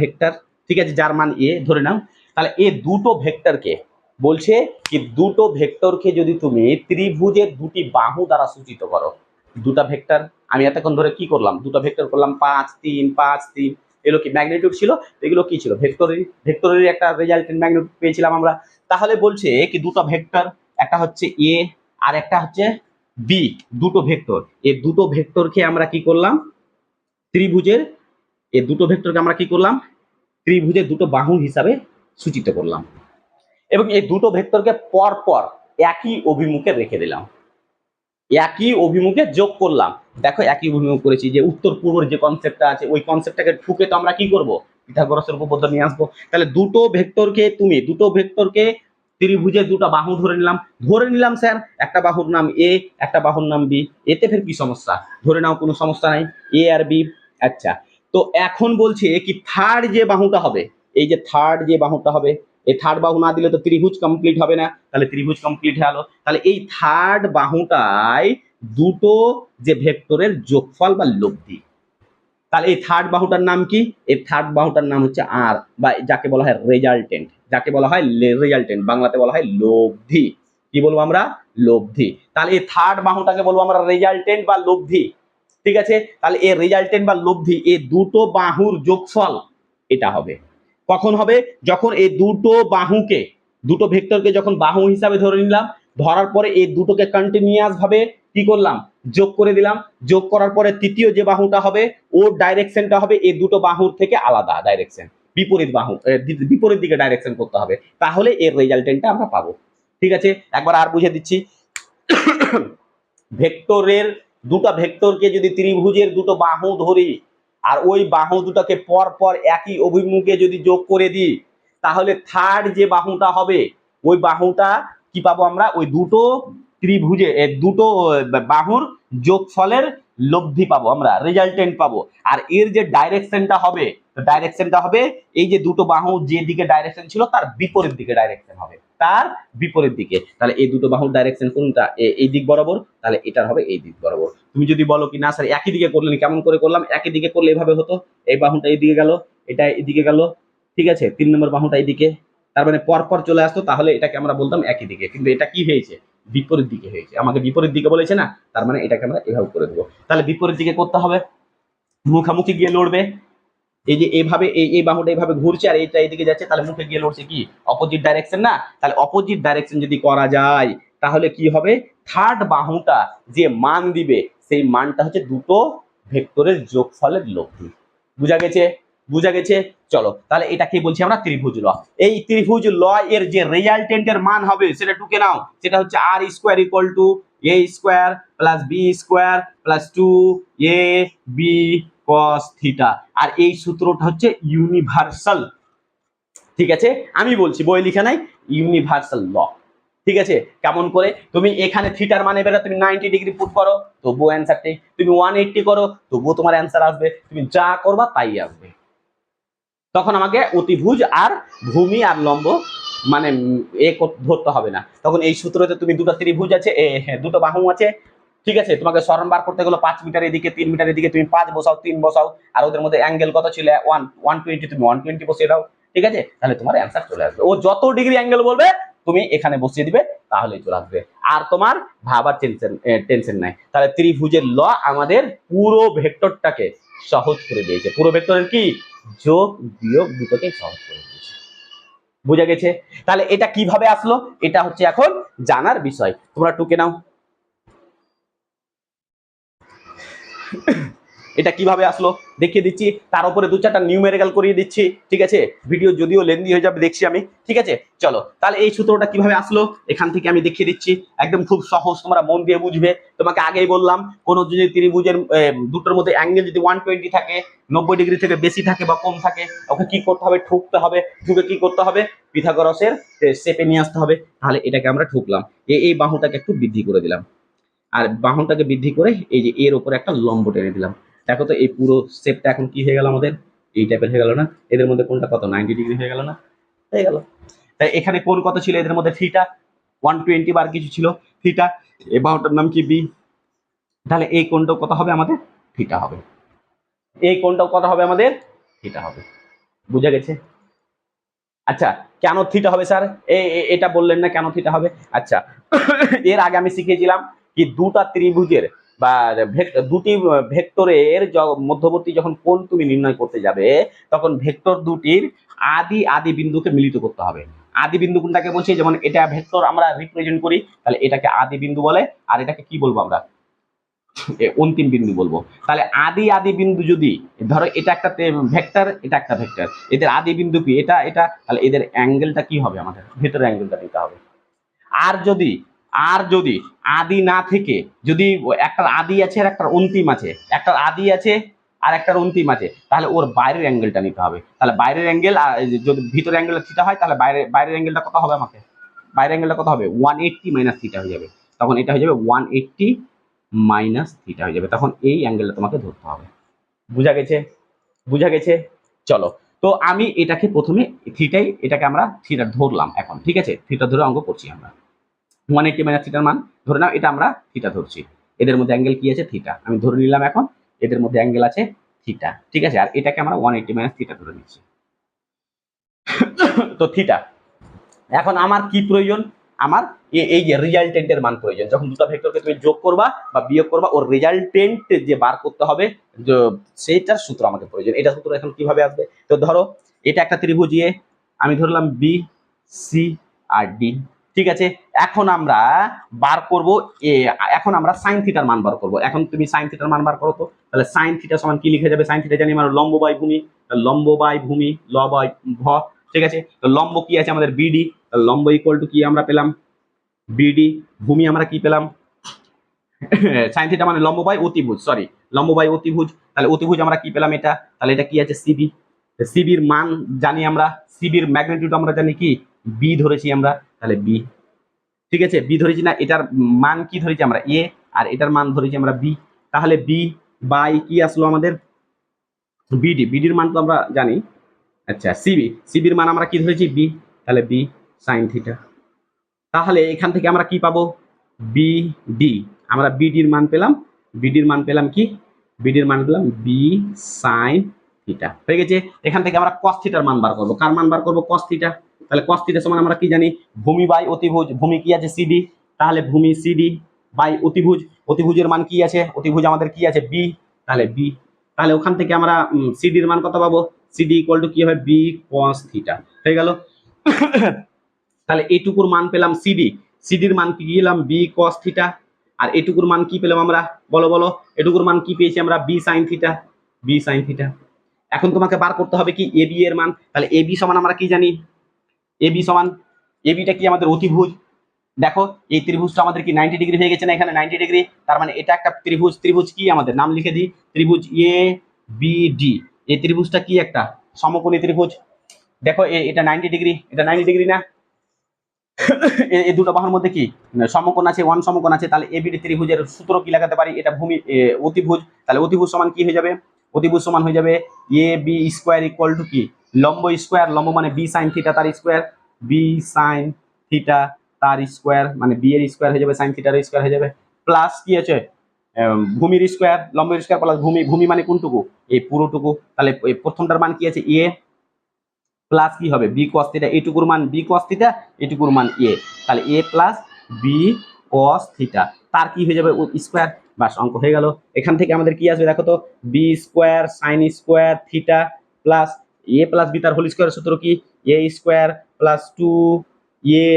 ভেক্টর, ঠিক আছে, যার মান ধরে নাও। তাহলে এই দুটো ভেক্টরকে বলছে কি, দুটো ভেক্টরকে যদি তুমি ত্রিভুজের দুটি বাহু দ্বারা সূচিত করো, দুটা ভেক্টর, আমি এতক্ষণ ধরে কি করলাম, দুটো ভেক্টর করলাম 5 3 5 3, এগুলো কি ম্যাগনিটিউড ছিল, এগুলো কি ছিল, ভেক্টরের একটা রেজাল্টেন্ট ম্যাগনিটিউড পেয়েছিলাম আমরা। তাহলে বলছে কি দুটো ভেক্টর, একটা হচ্ছে এ আর একটা হচ্ছে বি, দুটো ভেক্টর, এই দুটো ভেক্টরকে আমরা কি করলাম, ত্রিভুজের, এই দুটো ভেক্টরকে আমরা কি করলাম, ত্রিভুজের দুটো বাহু হিসাবে সূচিত করলাম এবং এই দুটো ভেক্টরকে পর পর একই অভিমুখে রেখে দিলাম, একই অভিমুখে যোগ করলাম। দেখো একই অভিমুখ করেছি, যে উত্তর পূর্বের যে কনসেপ্টটা আছে ওই কনসেপ্টটাকে ঠুকে তো আমরা কি করব, পিথাগোরাসের উপপাদ্য নিয়ে আসবো। তাহলে দুটো ভেক্টরকে তুমি, দুটো ভেক্টরকে ত্রিভুজের দুটো বাহু ধরে নিলাম স্যার, একটা বাহুর নাম এ, একটা বাহুর নাম বি, এতে ফের কি সমস্যা, ধরে নাও, কোনো সমস্যা নাই, এ আর বি। আচ্ছা, তো এখন বলছে কি থার্ড যে বাহুটা হবে, এই যে থার্ড যে বাহুটা হবে, এই থার্ড বাহু না দিলে তো ত্রিভুজ কমপ্লিট হবে না, তাহলে ত্রিভুজ কমপ্লিট হয়ে গেল। তাহলে এই থার্ড বাহুটায় দুটো যে ভেক্টরের যোগফল বা লব্ধি, তাহলে এই থার্ড বাহুটার নাম কি, এই থার্ড বাহুটার নাম হচ্ছে আর, বা যাকে বলা হয় রেজাল্টেন্ট, যাকে বলা হয় রেজাল্টেন্ট, বাংলাতে বলা হয় লব্ধি। কি বলবো আমরা, লব্ধি। তাহলে এই থার্ড বাহুটাকে বলবো আমরা রেজাল্টেন্ট বা লব্ধি। ঠিক আছে, তাহলে এই রেজাল্টেন্ট বা লব্ধি, এই দুটো বাহুর যোগফল এটা হবে। কখন হবে, যখন এই দুটো বাহুকে, দুটো ভেক্টরকে যখন বাহু হিসাবে ধরে নিলাম, ধরার পরে এই দুটোকে কন্টিনিউয়াস ভাবে কি করলাম, যোগ করে দিলাম, যোগ করার পরে তৃতীয় যে বাহুটা হবে ওর ডাইরেকশনটা হবে এই দুটো বাহুর থেকে আলাদা ডাইরেকশন, বিপরীত বাহু, বিপরীত দিকে ডাইরেকশন করতে হবে, তাহলে এর রেজাল্টেন্টটা আমরা পাবো। ঠিক আছে, একবার আর বুঝে দিচ্ছি। ভেক্টরের, দুটো ভেক্টরকে যদি ত্রিভুজের দুটো বাহু ধরি আর ওই বাহু দুটাকে পর পর একই অভিমুখে যদি যোগ করে দিই, তাহলে থার্ড যে বাহুটা হবে ওই বাহুটা কি পাবো আমরা, ওই দুটো ত্রিভুজে দুটো বাহুর যোগফলের লব্ধি পাবো আমরা, রেজাল্টেন্ট পাবো। আর এর যে ডাইরেকশনটা হবে, ডাইরেকশনটা হবে এই যে দুটো বাহু যে দিকে ডাইরেকশন ছিল তার বিপরীত দিকে ডাইরেকশন হবে, তার বিপরীত দিকে। তাহলে এই দুটো বাহুর ডাইরেকশন কোনটা, এই দিক বরাবর, তাহলে এটার হবে এই দিক বরাবর। তুমি যদি বলো কি না স্যার একই দিকে করলেন, কেমন করে করলাম, একই দিকে করলে এভাবে হতো, এই বাহুটা এইদিকে গেল, এটা এদিকে গেল, ঠিক আছে, 3 নম্বর বাহুটা এইদিকে, তার মানে পর পর চলে আসতো, তাহলে এটাকে আমরা বলতাম একই দিকে। কিন্তু এটা কি হয়েছে, বিপরীত দিকে হয়েছে, আমাকে বিপরীত দিকে বলেছে না, তার মানে এটাকে আমরা এভাবে করে দেবো। তাহলে বিপরীত দিকে করতে হবে, মুখামুখি গিয়ে লড়বে, এই যে এইভাবে এই বাহুটা এইভাবে ঘুরছে আর এইটা এইদিকে যাচ্ছে, তাহলে মুখে গিয়ে লড়ছে কি, অপোজিট ডাইরেকশন না, তাহলে অপোজিট ডাইরেকশন যদি করা যায় তাহলে কি হবে, থার্ড বাহুটা যে মান দিবে সেই মানটা হচ্ছে দুটো ভেক্টরের যোগফলের লব্ধি। বুঝা গেছে, বুঝা গেছে। চলো তাহলে এটা কি বলছি আমরা, ত্রিভুজ ল। এই ত্রিভুজ ল এর যে রেজাল্টেন্টের মান হবে সেটা টুকে নাও, সেটা হচ্ছে R square equal to A square plus B square plus 2 A B cos theta. আর এই সূত্রটা হচ্ছে ইউনিভার্সাল। ঠিক আছে, আমি বলছি, বই লিখে নাই, ইউনিভার্সাল ল। ঠিক আছে, কেমন করে, তুমি এখানে থিটার মানে বেরো, তুমি 90 ডিগ্রি পুট করো তবুও অ্যান্সার ঠিক, তুমি 180 করো তবুও তোমার অ্যান্সার আসবে, তুমি যা করবা তাই আসবে। তখন আমাকে অতিভুজ আর ভূমি আর লম্ব মানে ধরতে হবে না, তখন এই সূত্রতে তুমি দুটো ত্রিভুজ আছে, দুটো বাহু আছে, ঠিক আছে, তোমাকে সরণ বার করতে গেলে 5 মিটার এদিকে 3 মিটার এদিকে, তুমি 5 বসাও 3 বসাও, আর ওদের মধ্যে অ্যাঙ্গেল কত ছিল 120, তুমি 120 বসিয়ে দাও, ঠিক আছে, তাহলে তোমার অ্যান্সার চলে আসবে। ও যত ডিগ্রি অ্যাঙ্গেল বলবে তুমি এখানে বসিয়ে দিবে, তাহলেই চলে আসবে, আর তোমার ভাবার টেনশন নাই। তাহলে ত্রিভুজের ল আমাদের পুরো ভেক্টরটাকে সহজ করে দিয়েছে, পুরো ভেক্টরের কি যোগ বিয়োগ দুটোকে সহজ করে দিয়েছে। বুঝা গেছে, তাহলে এটা কিভাবে আসলো, এটা হচ্ছে এখন জানার বিষয়, তোমরা টুকে নাও এটা কিভাবে আসলো দেখিয়ে দিচ্ছি, তার উপরে 2-4টা নিউমেরিক্যাল করিয়ে দিচ্ছি। ঠিক আছে, ভিডিও যদিও লেন্দি হয়ে যাবে দেখছি আমি, ঠিক আছে। চলো তাহলে এই সূত্রটা কিভাবে আসলো এখান থেকে আমি দেখিয়ে দিচ্ছি, একদম খুব সহজ, তোমরা মন দিয়ে বুঝবে। তোমাকে আগেই বললাম, কোন যদি ত্রিভুজের দুটোর মধ্যে অ্যাঙ্গেল যদি 120 থাকে, 90 ডিগ্রি থেকে বেশি থাকে বা কম থাকে, ওকে কি করতে হবে, ঠুকতে হবে, ঠুকে কি করতে হবে, পিথাগোরাসের শেপে নিয়ে আসতে হবে। তাহলে এটাকে আমরা ঠুকলাম, এই বাহুটাকে একটু বৃদ্ধি করে দিলাম, আর বাহুটাকে বৃদ্ধি করে এই যে এর উপরে একটা লম্ব টেনে দিলাম। দেখো তো এই পুরো শেপটা এখন কি হয়ে গেল আমাদের, এই টাইপের হয়ে গেল না, এদের মধ্যে কোনটা কত 90 ডিগ্রি হয়ে গেল না, হয়ে গেল। তাই এখানে কোন কত ছিল এদের মধ্যে, থিটা 120 বার কিছু ছিল থিটা, এই বাহুটার নাম কি বি, তাহলে এই কোণটাও কত হবে আমাদের, থিটা হবে, এই কোণটাও কত হবে আমাদের, থিটা হবে। বুঝা গেছে। আচ্ছা, কেন থিটা হবে স্যার, এটা বললেন না কেন থিটা হবে। আচ্ছা, এর আগে আমি শিখিয়েছিলাম কি দুটা ত্রিভুজের বা দুটি ভেক্টরের মধ্যবর্তী যখন কোণ তুমি নির্ণয় করতে যাবে, তখন ভেক্টর দুটির আদি আদি বিন্দুকে মিলিত করতে হবে। আদি বিন্দু কোনটাকে বলছি, যেমন এটা ভেক্টর আমরা রিপ্রেজেন্ট করি, তাহলে এটাকে আদি বিন্দু বলে, আর এটাকে কি বলবো আমরা, অন্তিম বিন্দু বলবো। তাহলে আদি আদি বিন্দু যদি ধরো এটা একটা ভেক্টর, এটা একটা ভেক্টর, এদের আদি বিন্দু কি এটা এটা, তাহলে এদের অ্যাঙ্গেলটা কি হবে, আমাদের ভেতরের অ্যাঙ্গেলটা দিতে হবে। আর যদি আদি না থেকে যদি একটা আদি আছে আর একটা অন্তিম আছে, একটা আদি আছে আর একটা অন্তিম আছে, তাহলে ওর বাইরের অ্যাঙ্গেলটা নিতে হবে। তাহলে বাইরের অ্যাঙ্গেল আর যদি ভিতরের অ্যাঙ্গেলটা থিটা হয়, তাহলে বাইরের অ্যাঙ্গেলটা কত হবে, আমাকে বাইরের অ্যাঙ্গেলটা কত হবে, 180 মাইনাস থিটা হয়ে যাবে। তখন এটা হয়ে যাবে 180 মাইনাস থিটা হয়ে যাবে, তখন এই অ্যাঙ্গেলটা তোমাকে ধরতে হবে। বুঝা গেছে? বুঝা গেছে? চলো, তো আমি এটাকে প্রথমে এটাকে আমরা থিটা ধরলাম এখন, ঠিক আছে, থিটা ধরে অঙ্ক করছি আমরা। 180 মাইনাস থিটার মান ধরে নাও, এটা আমরা থিটা ধরছি, এদের মধ্যে অ্যাঙ্গেল কি আছে, থিটা, আমি ধরে নিলাম এখন এদের মধ্যে অ্যাঙ্গেল আছে থিটা, ঠিক আছে, আর এটাকে আমরা 180 মাইনাস থিটা ধরে নিচ্ছি। তো থিটা, এখন আমার কি প্রয়োজন, আমার এই যে রেজাল্টেন্টের মান প্রয়োজন। যখন দুটো ভেক্টরকে তুমি যোগ করবা বা বিয়োগ করবা, ওর রেজাল্টেন্ট যে বার করতে হবে, সেইটার সূত্র আমাকে প্রয়োজন। এটা সূত্র এখন কিভাবে আসবে, তো ধরো এটা একটা ত্রিভুজ এ, আমি ধরলাম বি সি আর ডি, ঠিক আছে। এখন আমরা বার করব এখন আমরা সাইন থিটার মান বার করব। এখন তুমি সাইন থিটার মান বার করো তো, তাহলে সাইন থিটা সমান কি লিখে যাবে, সাইন থিটা জানি আমরা লম্ব বাই ভূমি, লম্ব বাই ভূমি ল বাই ভ, ঠিক আছে। তো লম্ব কি আছে আমাদের বিডি, লম্ব ইকুয়াল টু কি আমরা পেলাম বিডি, ভূমি আমরা কি পেলাম সাইন থিটা মানে লম্ব বাই অতিভুজ, সরি লম্ব বাই অতিভুজ, তাহলে অতিভুজ আমরা কি পেলাম এটা, তাহলে এটা কি আছে সিবি, সিবির মান জানি আমরা, সিবির ম্যাগনিটিউড আমরা জানি কি বি ধরেছি আমরা, তাহলে বি, ঠিক আছে, বি ধরেছি না, এটার মান কি ধরেছি আমরা এ, আর এটার মান ধরেছি আমরা বি, তাহলে বি বাই কি আসলো আমাদের বিডি, বিডির মান তো আমরা জানি, আচ্ছা সিবির মান আমরা কি ধরেছি বি, তাহলে বি সাইন থিটা। তাহলে এখান থেকে আমরা কি পাবো, বিডি, আমরা বিডির মান পেলাম, বিডির মান পেলাম কি, বিডির মান পেলাম বি সাইন থিটা, হয়ে গেছে। এখান থেকে আমরা কস থিটার মান বার করবো, কার মান বার করবো, কস থিটা। তাহলে কস থিটা সমান আমরা কি জানি, ভূমি বাই অতিভুজ, ভূমি কি আছে সিডি, তাহলে ভূমি সিডি বাই অতিভুজ, অতিভুজের মান কি আছে, অতিভুজ আমাদের কি আছে বি, তাহলে বি, তাহলে ওখান থেকে আমরা সিডির মান কত পাবো, সিডি ইকুয়াল টু কি হবে বি কস থিটা, হয়ে গেল। তাহলে এইটুকুর মান পেলাম সিডি, সিডির মান কি পেলাম বি কস থিটা, আর এটুকুর মান কি পেলাম আমরা, বলো বলো, এটুকুর মান কি পেয়েছি আমরা B sine theta, B sine theta. এখন তোমাকে বার করতে হবে কি এবি এর মান, তাহলে এবি সমান আমরা কি জানি, এবি সমান, এবিটা কি আমাদের অতিভুজ, দেখো এই ত্রিভুজটা আমাদের কি 90 ডিগ্রি হয়ে গেছে না, এখানে 90 ডিগ্রি, তার মানে এটা একটা ত্রিভুজ, ত্রিভুজ কি আমাদের নাম লিখে দিই, ত্রিভুজ এ বি ডি, এই ত্রিভুজটা কি একটা সমকোণী ত্রিভুজ, দেখো এটা 90 ডিগ্রি, এটা 90 ডিগ্রি না, এই দুটো বাহুর মধ্যে কি সমকোণ আছে, ওয়ান সমকোণ আছে, তাহলে এবিডি ত্রিভুজের সূত্র কি লাগাতে পারি, এটা ভূমি অতিভুজ, তাহলে অতিভুজ সমান কি হয়ে যাবে, অতিভুজ সমান হয়ে যাবে A B square equal to কি লম্ব স্কোয়ার, লম্ব মানে বি সাইন থিটা তার স্কোয়ার, বি সাইন থিটা তার স্কোয়ার, মানে বি এর স্কোয়ার হয়ে যাবে সাইন থিটার স্কোয়ার হয়ে যাবে, প্লাস কি আছে ভূমির স্কোয়ার, লম্বের স্কোয়ার প্লাস ভূমি, ভূমি মানে কোনটুকু এই পুরোটুকু, তাহলে প্রথমটার মান কি আছে এ, প্লাস কি হবে বি কস থিটা, এইটুকুর মান বি কস থিটা, এইটুকুর মান এ, তাহলে এ প্লাস বি কস থিটা তার কি হয়ে যাবে স্কোয়ার, বাস অঙ্ক হয়ে গেল। এখান থেকে আমাদের কি আসবে দেখো তো, B square sine square theta plus A plus B তার হোল স্কোয়ার সূত্র কি A square plus 2 A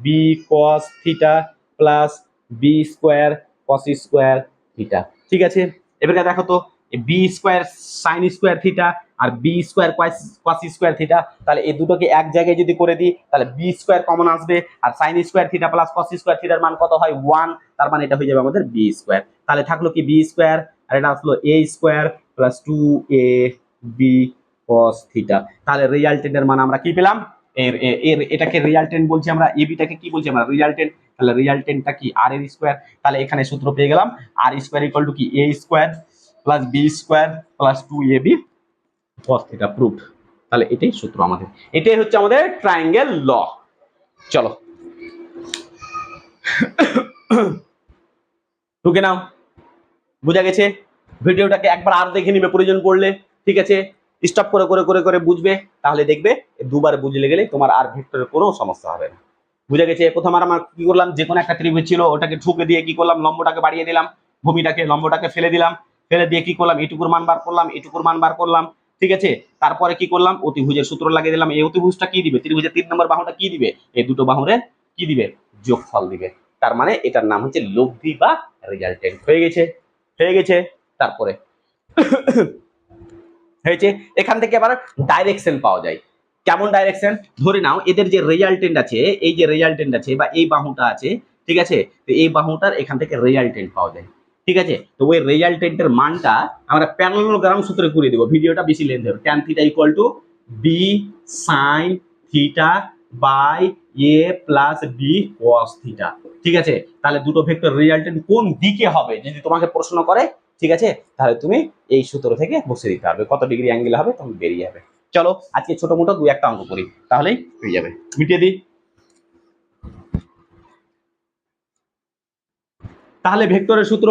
B cos theta plus B square cos square theta, ঠিক আছে। এবারে দেখো তো B square sine square theta আর B square cos square theta, তাহলে এই দুটোকে এক জায়গায় যদি করে দিই, তাহলে বি স্কোয়ার কমন আসবে, আর sine square theta plus cos square থিটার মান কত হয় 1, তার মানে এটা হয়ে যাবে আমাদের বি স্কোয়ার, তাহলে থাকলো কি বি স্কোয়ার, আর এটা আসলো এ square plus 2 A B cos theta, তাহলে রেজাল্টেন্টের মান আমরা কি পেলাম, এর এটাকে রেজাল্টেন্ট বলছি আমরা, এবিটাকে কি বলছি আমরা রেজাল্টেন্ট, তাহলে রেজাল্টেন্টটা কি আর এর স্কোয়ার, তাহলে এখানে সূত্র পেয়ে গেলাম আর স্কোয়ার ইকুয়াল টু কি A square plus B square plus 2ab cos theta proved, তাহলে এটাই সূত্র আমাদের, এটাই হচ্ছে আমাদের ট্রায়াঙ্গেল ল। চলো ঢুকে নাও, বুঝা গেছে, ভিডিওটাকে একবার আর দেখে নিবে প্রয়োজন পড়লে, ঠিক আছে, স্টপ করে করে করে করে বুঝবে, তাহলে দেখবে দুবার বুঝলে গেলে তোমার আর ভেক্টরের কোনো সমস্যা হবে না। বুঝা গেছে, প্রথম আর আমরা কি করলাম, যে কোনো একটা ত্রিভুজ ছিল ওটাকে ঠুকে দিয়ে কি করলাম, লম্বটাকে বাড়িয়ে দিলাম, ভূমিটাকে লম্বটাকে ফেলে দিলাম, ফেলে দিয়ে কি করলাম, এটুকুর মান বার করলাম, এটুকুর মান বার করলাম, ঠিক আছে, তারপরে কি করলাম, অতিভুজের সূত্র লাগিয়ে দিলাম। এই অতিভুজটা কি দিবে, ত্রিভুজের 3 নম্বর বাহুটা কি দিবে, এই দুটো বাহুরে কি দিবে, যোগফল দিবে। তার মানে এটার নাম হচ্ছে লব্ধি বা রেজাল্টেন্ট। হয়ে গেছে, হয়ে গেছে। তারপরে হয়েছে, এখান থেকে আবার ডাইরেকশন পাওয়া যায়। কেমন ডাইরেকশন, ধরে নাও এদের যে রেজাল্টেন্ট আছে, এই যে রেজাল্টেন্ট আছে বা এই বাহুটা আছে, ঠিক আছে, তো এই বাহুটার এখান থেকে রেজাল্টেন্ট পাওয়া যায়। ঠিক আছে, তো ওই রেজাল্টেন্টের মানটা আমরা প্যারালেলোগ্রাম সূত্রে করে দেব, ভিডিওটা বেশি লেন্থ হবে। tan theta equal to B sine theta by A plus B cos theta. ঠিক আছে, তাহলে দুটো ভেক্টর রেজাল্টেন্ট কোন দিকে হবে যদি তোমাকে প্রশ্ন করে, ঠিক আছে, তাহলে তুমি এই সূত্র থেকে বসে দিতে হবে, কত ডিগ্রি অ্যাঙ্গেল হবে তখন বেরিয়ে যাবে। চলো আজকে ছোট মোটো 2-1টা অঙ্ক করি, তাহলেই হয়ে যাবে। মিটিয়ে দিই। তাহলে ভেক্টরের সূত্র,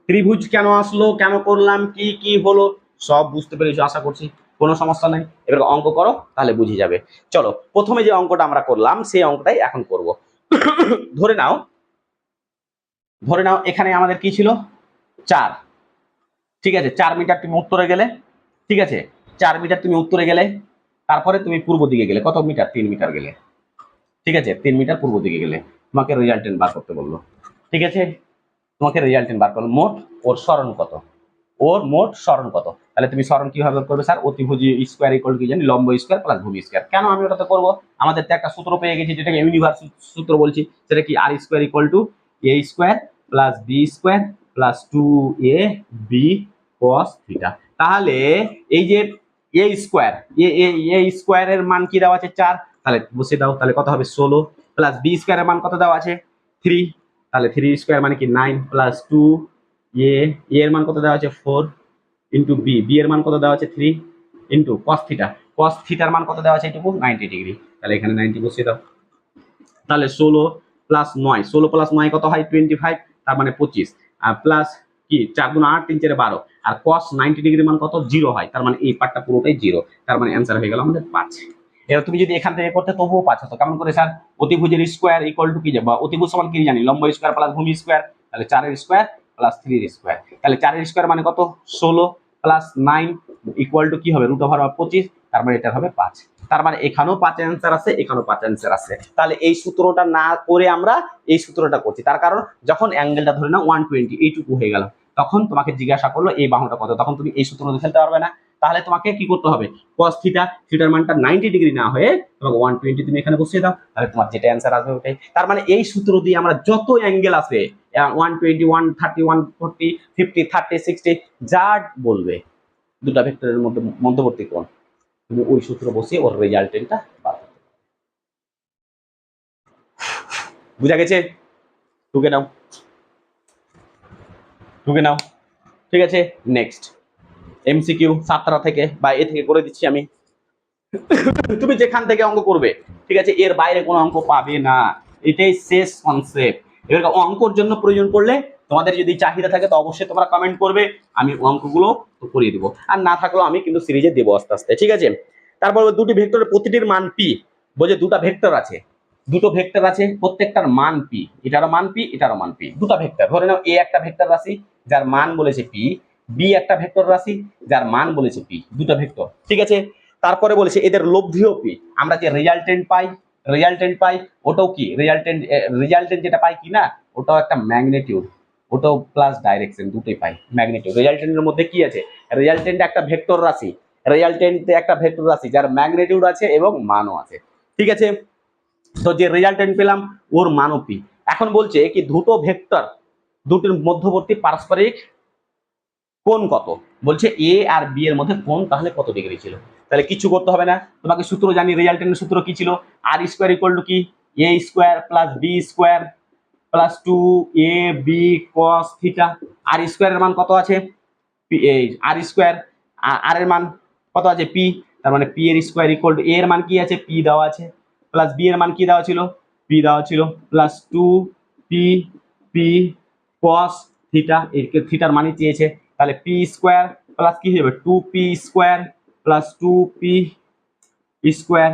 ত্রিভুজ কেন আসলো, কেন করলাম, কি কি হলো, সব বুঝতে পেরেছো আশা করছি, কোনো সমস্যা নাই। এবার অঙ্ক করো, তাহলে বুঝে যাবে। চলো প্রথমে যে অঙ্কটা আমরা করলাম সেই অঙ্কটাই এখন করব। ধরে নাও, ধরে নাও এখানে আমাদের কি ছিল, 4। ঠিক আছে, 4 মিটার তুমি উত্তরে গেলে, ঠিক আছে, 4 মিটার তুমি উত্তরে গেলে, তারপরে তুমি পূর্ব দিকে গেলে, কত মিটার, 3 মিটার গেলে। ঠিক আছে, 3 মিটার পূর্ব দিকে গেলে তোমাকে রেজাল্টেন্ট বার করতে বললো। ঠিক আছে, তোমাকে রেজাল্টেন্ট বার করলো, মোট ওর সরণ কত, ওর মোট সরণ কত। তাহলে তুমি সরণ কিভাবে করবে, স্যার অতিভুজ স্কোয়ার ইকুয়াল কি জানি, লম্ব স্কোয়ার প্লাস ভূমি স্কোয়ার। কেন আমি ওটাতে করবো, আমাদের তো একটা সূত্র পেয়ে গেছি যেটাকে ইউনিভার্স সূত্র বলছি, সেটা কি R square equal to A square plus B square plus 2 A B cos theta. তাহলে এই যে এ স্কোয়ার, এ স্কোয়ারের মান কি দেওয়া আছে 4, তাহলে বসে দাও, তাহলে কত হবে 16, প্লাস বি স্কোয়ারের মান কত দেওয়া আছে 3, তাহলে 3 স্কোয়ার মানে কি 9, প্লাস 2 এ এর মান কত দেওয়া আছে 4 ইন্টু বি, বি এর মান কত দেওয়া আছে 3 ইন্টু cos থিটা, cos থিটার মান কত দেওয়া আছে এটুকু 90 ডিগ্রি, তাহলে এখানে 90 বসিয়ে দাও। তাহলে 16 প্লাস 9, 16 প্লাস 9 কত হয় 25, তার মানে 25, আর প্লাস কি 4 গুণ 8 3 4 12, আর cos 90 ডিগ্রির মান কত 0 হয়, তার মানে এই পার্টটা পুরোটাই 0, তার মানে অ্যান্সার হয়ে গেল আমাদের 5। এবার তুমি যদি এখান থেকে করতে তবুও 5 হতো, কেমন করে স্যার, অতিভুজের স্কোয়ার ইকুয়াল টু কি যাবে, অতিভুজ সমান কি জানি, লম্ব স্কোয়ার প্লাস ভূমি স্কোয়ার, তাহলে 4 এর স্কোয়ার প্লাস 3 এর স্কোয়ার, তাহলে 4 এর স্কোয়ার মানে কত 16 প্লাস 9 ইকুয়াল টু কি হবে, √25, তার মানে এটা হবে 5। তার মানে এখানেও 5 অ্যান্সার আছে, এখানেও 5 অ্যান্সার আছে। তাহলে এই সূত্রটা না করে আমরা এই সূত্রটা করছি, তার কারণ যখন অ্যাঙ্গেলটা ধরে না 120 এইটুকু হয়ে গেল, তখন তোমাকে জিজ্ঞাসা করলো এই বাহুটা কত, তখন তুমি এই সূত্র ফেলতে পারবে না। তাহলে তোমাকে কি করতে হবে, cos থিটা, থিটার মানটা 90 ডিগ্রি না হয়ে তোমাকে 120 তুমি এখানে বসিয়ে দাও, তাহলে তোমার যেটা অ্যান্সার আসবে ওটাই। তার মানে এই সূত্র দিয়ে আমরা যত অ্যাঙ্গেল আসবে 120 130 140 50 30 60 যা বলবে, দুটা ভেক্টরের মধ্যে মধ্যবর্তী কোণ, তুমি ওই সূত্র বসিয়ে ওর রেজাল্টেন্টটা বার করতে পারবে। বুঝা গেছে, টুকে নাও, টুকে নাও। ঠিক আছে, নেক্সট এমসিকিউ 7টা থেকে বা এ থেকে করে দিচ্ছি আমি। তুমি যেখান থেকে অঙ্ক করবে, ঠিক আছে, এর বাইরে কোনো অঙ্ক পাবে না, এটাই শেষ কনসেপ্ট। এবার অঙ্কর জন্য প্রয়োজন পড়লে তোমাদের যদি চাহিদা থাকে তো অবশ্যই তোমরা কমেন্ট করবে, আমি অঙ্কগুলো তো করিয়ে দেবো, আর না থাকলেও আমি কিন্তু সিরিজে দেবো আস্তে আস্তে। ঠিক আছে, তারপর দুটি ভেক্টরের প্রতিটির মান পি, বলছে দুটো ভেক্টর আছে, দুটো ভেক্টর আছে, প্রত্যেকটার মান পি, এটারও মান পি এটারও মান পি, দুটো ভেক্টর ধরে নাও, এ একটা ভেক্টর রাশি যার মান বলেছে পি, বি একটা ভেক্টর রাশি যার মান বলেছে পি, দুটো ভেক্টর। ঠিক আছে, তারপরে বলেছে এদের লব্ধিও পি, আমরা যে রেজাল্টেন্ট পাই, রেজাল্টেন্ট পাই ওটাও কি রেজাল্টেন্ট, রেজাল্টেন্ট যেটা পাই কি না, ওটাও একটা ম্যাগনিটিউড, ওটাও প্লাস ডাইরেকশন দুটোই পাই, ম্যাগনিটিউড। রেজাল্টেন্টের মধ্যে কি আছে, রেজাল্টেন্ট একটা ভেক্টর রাশি, রেজাল্টেন্টে একটা ভেক্টর রাশি যার ম্যাগনিটিউড আছে এবং মানও আছে। ঠিক আছে, তো যে রেজাল্টেন্ট পেলাম ওর মানও পি। এখন বলছে কি দুটো ভেক্টর দুটোর মধ্যবর্তী পারস্পরিক কোণ কত, বলছে এ আর বি এর মধ্যে কোণ তাহলে কত ডিগ্রি ছিল। তাহলে কিছু করতে হবে না, তোমাকে সূত্র জানি, রেজাল্টেন্টের সূত্র কি ছিল, আর স্কোয়ার ইকুয়াল টু কি A square plus B square plus 2ab cos theta. R স্কোয়ারের মান কত আছে, এই আর স্কোয়ার, আর এর মান কত আছে পি, তার মানে পি এর স্কোয়ার ইকুয়াল টু, এ এর মান কি আছে পি দেওয়া আছে, প্লাস বি এর মান কি দেওয়া ছিল পি দেওয়া ছিল, plus 2p P cos theta, এর থিটার মানই চেয়েছে, তাহলে পি স্কোয়ার প্লাস কি হয়ে যাবে 2p square plus 2p square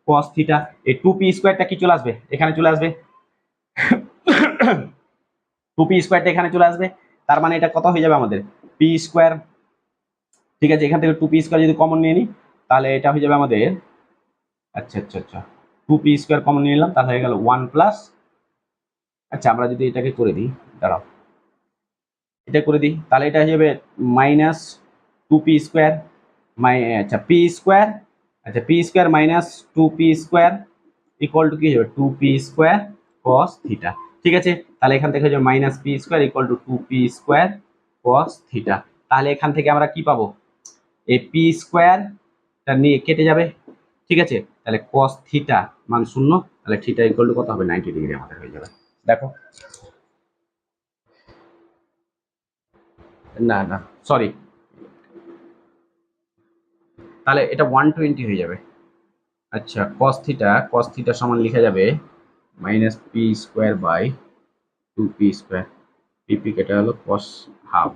cos theta. এই 2p স্কোয়ারটা কি চলে আসবে, এখানে চলে আসবে, 2p স্কোয়ারটা এখানে চলে আসবে, তার মানে এটা কত হয়ে যাবে আমাদের পি স্কোয়ার। ঠিক আছে, এখান থেকে 2p² যদি কমন নিয়ে নিই তাহলে এটা হয়ে যাবে আমাদের, আচ্ছা আচ্ছা আচ্ছা, 2p² কমন নিয়ে নিলাম, তাহলে হয়ে গেল 1 প্লাস, আচ্ছা আমরা যদি এটাকে করে দিই, দাঁড়াও এটা করে দিই, তাহলে এটা হয়ে যাবে মাইনাস 2p², আচ্ছা p², আচ্ছা p² minus 2p² equal to কি হবে 2p² cos থিটা। ঠিক আছে, তাহলে এখান থেকে হয়ে যাবে minus p² equal to 2p² cos theta. তাহলে এখান থেকে আমরা কি পাবো, এই p²টা নিয়ে কেটে যাবে। ঠিক আছে, তাহলে cos থিটা মান 0, তাহলে থিটা ইকুয়াল টু কত হবে 90 ডিগ্রি আমাদের হয়ে যাবে। দেখো, না না সরি, তাহলে এটা 120 হয়ে যাবে। আচ্ছা cos থিটা সমান লেখা যাবে minus p² by 2p², p কেটে হলো cos হাফ।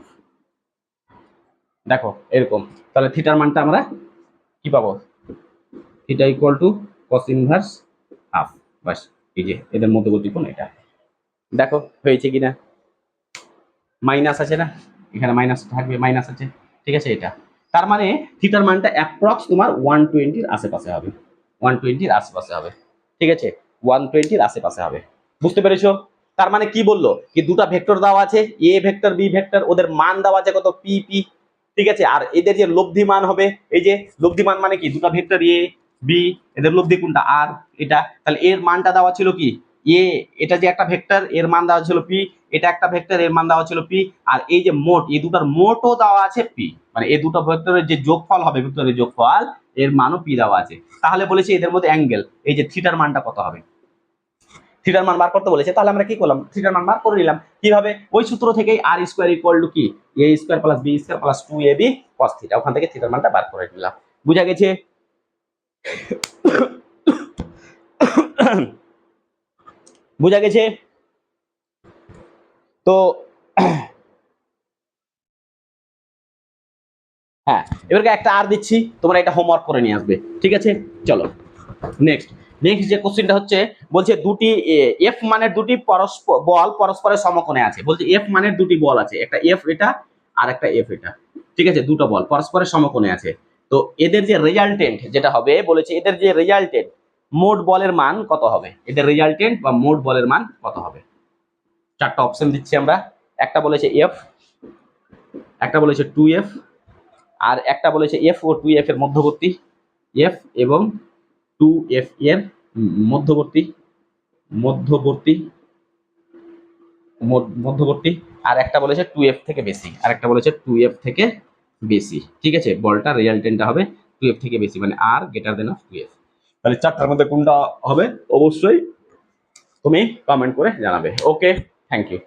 দেখো এরকম, তাহলে থিটার মানটা আমরা কি পাবো, theta equal to cos inverse half. বাস, এই যে এদের মধ্যবর্তী কোণ এটা। দেখো হয়েছে কিনা, মাইনাস আছে না, এখানে মাইনাস থাকবে, মাইনাস আছে। ঠিক আছে, এটা তার মানে থিটার মানটা অ্যাপ্রক্স তোমার 120-র আশেপাশে হবে, 120-র আশেপাশে হবে। ঠিক আছে, 120-র আশেপাশে হবে, বুঝতে পেরেছো? তার মানে কি বললো, কি দুটো ভেক্টর দেওয়া আছে, এ ভেক্টর বি ভেক্টর, ওদের মান দেওয়া আছে কত, পি পি। ঠিক আছে, আর এদের যে লব্ধি মান হবে, এই যে লব্ধি মান মানে কি, দুটো ভেক্টর এ বি, এদের লব্ধি কোনটা আর এটা, তাহলে এর মানটা দেওয়া ছিল কি এ, এটা যে একটা ভেক্টর এর মান দেওয়া ছিল পি, এটা একটা ভেক্টর এর মান দেওয়া ছিল পি, আর এই যে মোট, এই দুটার মোটও দেওয়া আছে পি, মানে এই দুটো ভেক্টরের যে যোগফল হবে, ভেক্টরের যোগফল এর মানও পি দেওয়া আছে। তাহলে বলেছে এদের মধ্যে অ্যাঙ্গেল, এই যে থিটার মানটা কত হবে, থিটার মান বার করতে বলেছে, তাহলে আমরা কি করলাম, থিটার মান বার করে নিলাম। কিভাবে, ওই সূত্র থেকেই r² ইকুয়াল টু কি a² plus b² plus 2ab cos theta, ওখান থেকে থিটার মানটা বার করে নিলাম। বুঝা গেছে? বুঝা গেছে? তো হ্যাঁ, এবারে একটা আর দিচ্ছি, তোমরা এটা হোমওয়ার্ক করে নিয়ে আসবে। ঠিক আছে, চলো নেক্সট। নেক্সট যে কোশ্চেনটা হচ্ছে, বলছে দুটি এফ মানের দুটি বল পরস্পরের সমকোণে আছে। বলছে এফ মানের দুটি বল আছে, একটা এফ এটা আর একটা এফ এটা। ঠিক আছে, দুটো বল পরস্পরের সমকোণে আছে। তো এদের যে রেজাল্টেন্ট যেটা হবে, বলেছে এদের যে রেজাল্টেন্ট মোট বলের মান কত হবে, এদের রেজাল্টেন্ট বা মোট বলের মান কত হবে। চারটা অপশন দিচ্ছি আমরা, একটা বলেছে এফ, একটা বলেছে 2f, আর একটা বলেছে এফ ও 2f এর মধ্যবর্তী, এফ এবং 2f এর মধ্যবর্তী মধ্যবর্তী মধ্যবর্তী, আর একটা বলেছে 2f থেকে বেশি, আর একটা বলেছে 2f থেকে বেশি। ঠিক আছে, বলটা রেজাল্টেন্টটা হবে 2f থেকে বেশি, মানে আর গ্রেটার দেন অফ 2f। তাহলে চারটার মধ্যে কোনটা হবে অবশ্যই তুমি কমেন্ট করে জানাবে। ওকে, থ্যাংক ইউ।